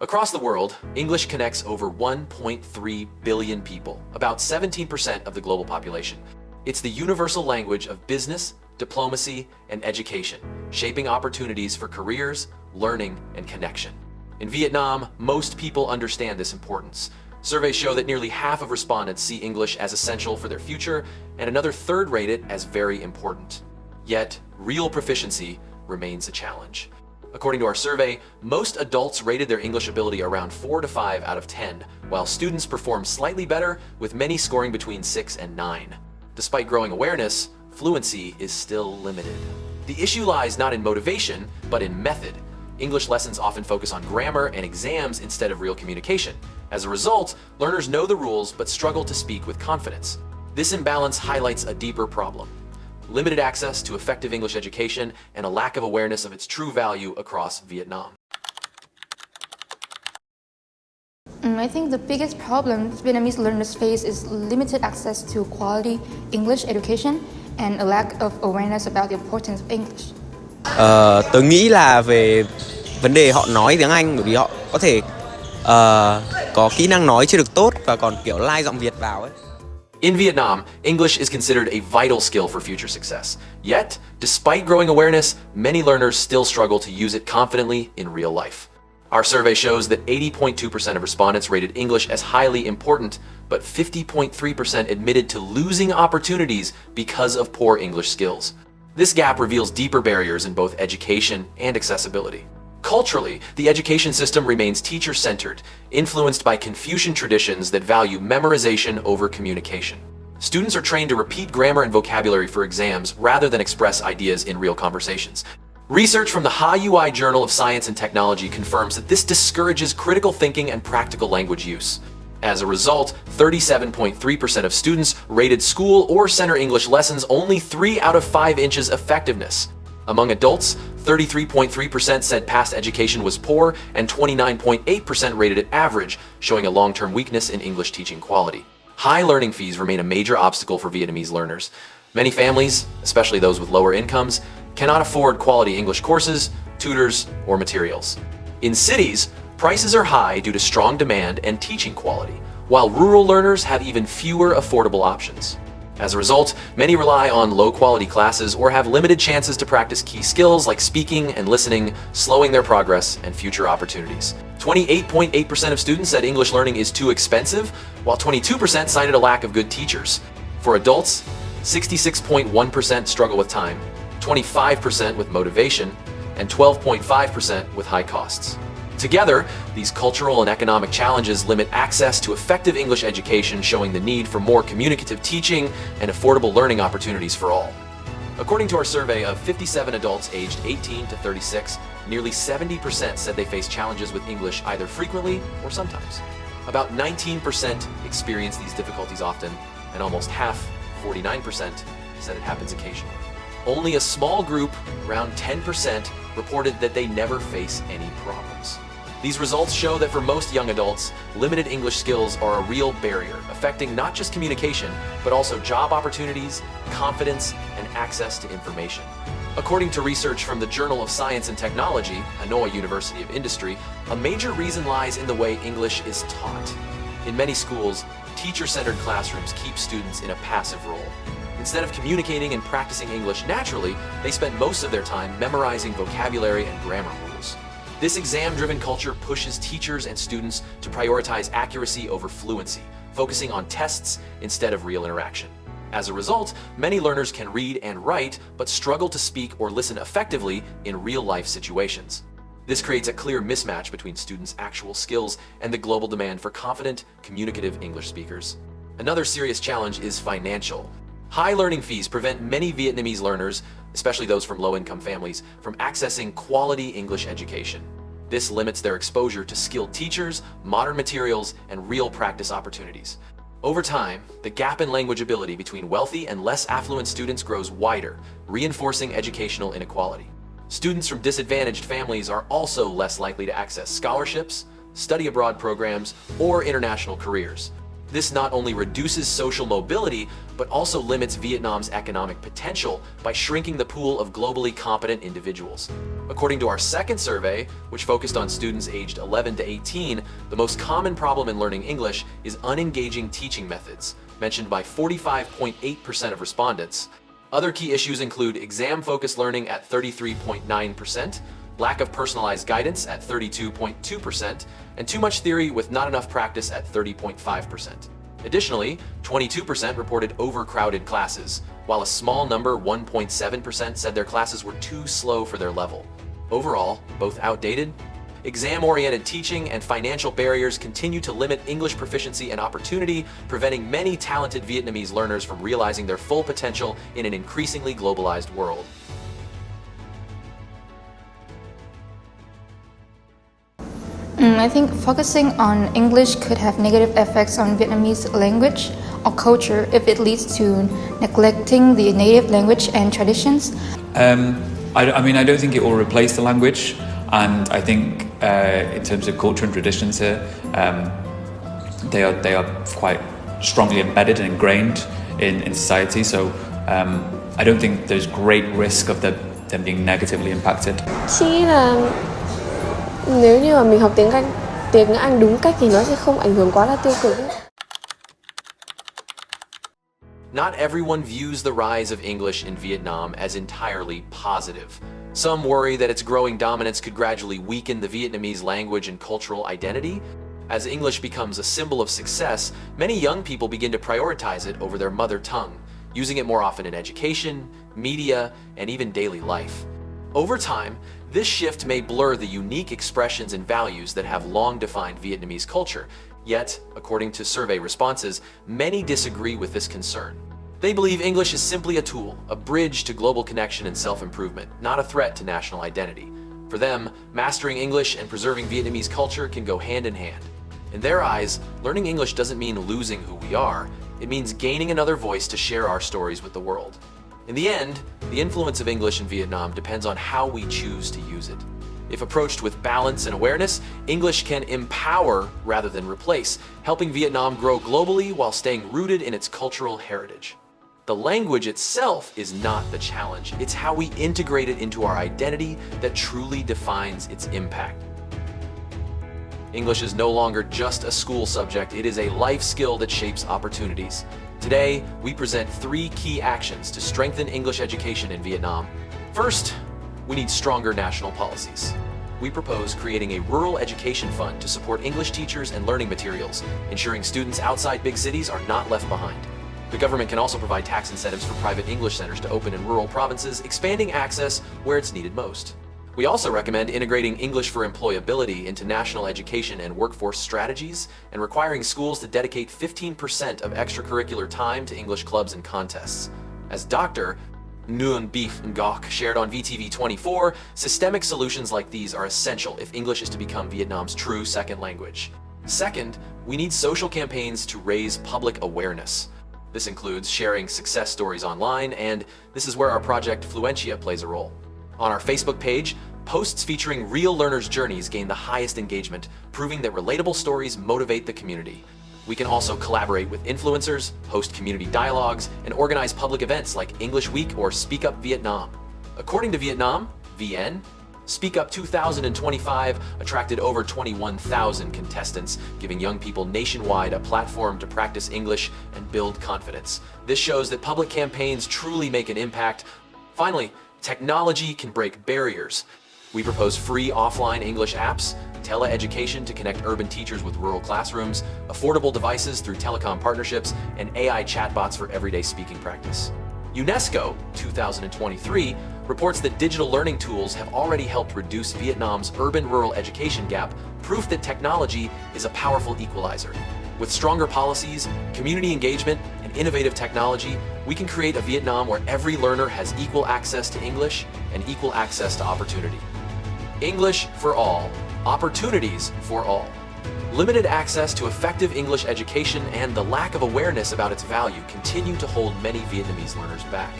Across the world, English connects over 1.3 billion people, about 17% of the global population. It's the universal language of business, diplomacy, and education, shaping opportunities for careers, learning, and connection. In Vietnam, most people understand this importance. Surveys show that nearly half of respondents see English as essential for their future, and another third rate it as very important. Yet, real proficiency remains a challenge. According to our survey, most adults rated their English ability around 4 to 5 out of 10, while students perform slightly better, with many scoring between 6 and 9. Despite growing awareness, fluency is still limited. The issue lies not in motivation, but in method. English lessons often focus on grammar and exams instead of real communication. As a result, learners know the rules but struggle to speak with confidence. This imbalance highlights a deeper problem: limited access to effective English education and a lack of awareness of its true value across Vietnam. I think the biggest problem Vietnamese learners face is limited access to quality English education and a lack of awareness about the importance of English. Tớ nghĩ là về vấn đề họ nói tiếng Anh, bởi vì họ có thể có kỹ năng nói chưa được tốt và còn kiểu lai giọng Việt vào ấy. In Vietnam, English is considered a vital skill for future success. Yet, despite growing awareness, many learners still struggle to use it confidently in real life. Our survey shows that 80.2% of respondents rated English as highly important, but 50.3% admitted to losing opportunities because of poor English skills. This gap reveals deeper barriers in both education and accessibility. Culturally, the education system remains teacher-centered, influenced by Confucian traditions that value memorization over communication. Students are trained to repeat grammar and vocabulary for exams rather than express ideas in real conversations. Research from the Ha-UI Journal of Science and Technology confirms that this discourages critical thinking and practical language use. As a result, 37.3% of students rated school or center English lessons only 3 out of 5 inches effectiveness. Among adults, 33.3% said past education was poor and 29.8% rated it average, showing a long-term weakness in English teaching quality. High learning fees remain a major obstacle for Vietnamese learners. Many families, especially those with lower incomes, cannot afford quality English courses, tutors, or materials. In cities, prices are high due to strong demand and teaching quality, while rural learners have even fewer affordable options. As a result, many rely on low-quality classes or have limited chances to practice key skills like speaking and listening, slowing their progress and future opportunities. 28.8% of students said English learning is too expensive, while 22% cited a lack of good teachers. For adults, 66.1% struggle with time, 25% with motivation, and 12.5% with high costs. Together, these cultural and economic challenges limit access to effective English education, showing the need for more communicative teaching and affordable learning opportunities for all. According to our survey of 57 adults aged 18 to 36, nearly 70% said they face challenges with English either frequently or sometimes. About 19% experience these difficulties often, and almost half, 49%, said it happens occasionally. Only a small group, around 10%, reported that they never face any problems. These results show that for most young adults, limited English skills are a real barrier, affecting not just communication, but also job opportunities, confidence, and access to information. According to research from the Journal of Science and Technology, Hanoi University of Industry, a major reason lies in the way English is taught. In many schools, teacher-centered classrooms keep students in a passive role. Instead of communicating and practicing English naturally, they spend most of their time memorizing vocabulary and grammar rules. This exam-driven culture pushes teachers and students to prioritize accuracy over fluency, focusing on tests instead of real interaction. As a result, many learners can read and write, but struggle to speak or listen effectively in real-life situations. This creates a clear mismatch between students' actual skills and the global demand for confident, communicative English speakers. Another serious challenge is financial. High learning fees prevent many Vietnamese learners, especially those from low-income families, from accessing quality English education. This limits their exposure to skilled teachers, modern materials, and real practice opportunities. Over time, the gap in language ability between wealthy and less affluent students grows wider, reinforcing educational inequality. Students from disadvantaged families are also less likely to access scholarships, study abroad programs, or international careers. This not only reduces social mobility, but also limits Vietnam's economic potential by shrinking the pool of globally competent individuals. According to our second survey, which focused on students aged 11 to 18, the most common problem in learning English is unengaging teaching methods, mentioned by 45.8% of respondents. Other key issues include exam-focused learning at 33.9%, lack of personalized guidance at 32.2%, and too much theory with not enough practice at 30.5%. Additionally, 22% reported overcrowded classes, while a small number, 1.7%, said their classes were too slow for their level. Overall, both outdated, exam-oriented teaching and financial barriers continue to limit English proficiency and opportunity, preventing many talented Vietnamese learners from realizing their full potential in an increasingly globalized world. I think focusing on English could have negative effects on Vietnamese language or culture if it leads to neglecting the native language and traditions. I don't think it will replace the language, and I think in terms of culture and traditions here, they are quite strongly embedded and ingrained in society. So I don't think there's great risk of them being negatively impacted. Chị nghĩ là nếu như mà mình học tiếng Anh đúng cách thì nó sẽ không ảnh hưởng quá là tiêu cực. Not everyone views the rise of English in Vietnam as entirely positive. Some worry that its growing dominance could gradually weaken the Vietnamese language and cultural identity. As English becomes a symbol of success, many young people begin to prioritize it over their mother tongue, using it more often in education, media, and even daily life. Over time, this shift may blur the unique expressions and values that have long defined Vietnamese culture. Yet, according to survey responses, many disagree with this concern. They believe English is simply a tool, a bridge to global connection and self-improvement, not a threat to national identity. For them, mastering English and preserving Vietnamese culture can go hand in hand. In their eyes, learning English doesn't mean losing who we are. It means gaining another voice to share our stories with the world. In the end, the influence of English in Vietnam depends on how we choose to use it. If approached with balance and awareness, English can empower rather than replace, helping Vietnam grow globally while staying rooted in its cultural heritage. The language itself is not the challenge. It's how we integrate it into our identity that truly defines its impact. English is no longer just a school subject, it is a life skill that shapes opportunities. Today, we present 3 key actions to strengthen English education in Vietnam. First, we need stronger national policies. We propose creating a rural education fund to support English teachers and learning materials, ensuring students outside big cities are not left behind. The government can also provide tax incentives for private English centers to open in rural provinces, expanding access where it's needed most. We also recommend integrating English for employability into national education and workforce strategies, and requiring schools to dedicate 15% of extracurricular time to English clubs and contests. As Dr. Nguyen Beef Ngoc shared on VTV24, systemic solutions like these are essential if English is to become Vietnam's true second language. Second, we need social campaigns to raise public awareness. This includes sharing success stories online, and this is where our project Fluentia plays a role. On our Facebook page, posts featuring real learners' journeys gain the highest engagement, proving that relatable stories motivate the community. We can also collaborate with influencers, host community dialogues, and organize public events like English Week or Speak Up Vietnam. According to Vietnam, VN, Speak Up 2025 attracted over 21,000 contestants, giving young people nationwide a platform to practice English and build confidence. This shows that public campaigns truly make an impact. Finally, technology can break barriers. We propose free offline English apps, teleeducation to connect urban teachers with rural classrooms, affordable devices through telecom partnerships, and AI chatbots for everyday speaking practice. UNESCO 2023 reports that digital learning tools have already helped reduce Vietnam's urban-rural education gap, proof that technology is a powerful equalizer. With stronger policies, community engagement, and innovative technology, we can create a Vietnam where every learner has equal access to English and equal access to opportunity. English for all, opportunities for all. Limited access to effective English education and the lack of awareness about its value continue to hold many Vietnamese learners back.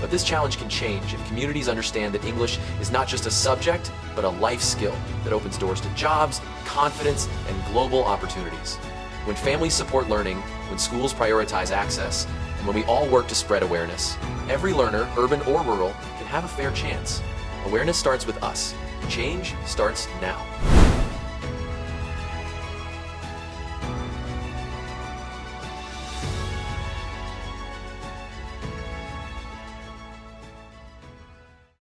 But this challenge can change if communities understand that English is not just a subject, but a life skill that opens doors to jobs, confidence, and global opportunities. When families support learning, when schools prioritize access, and when we all work to spread awareness, every learner, urban or rural, can have a fair chance. Awareness starts with us. Change starts now.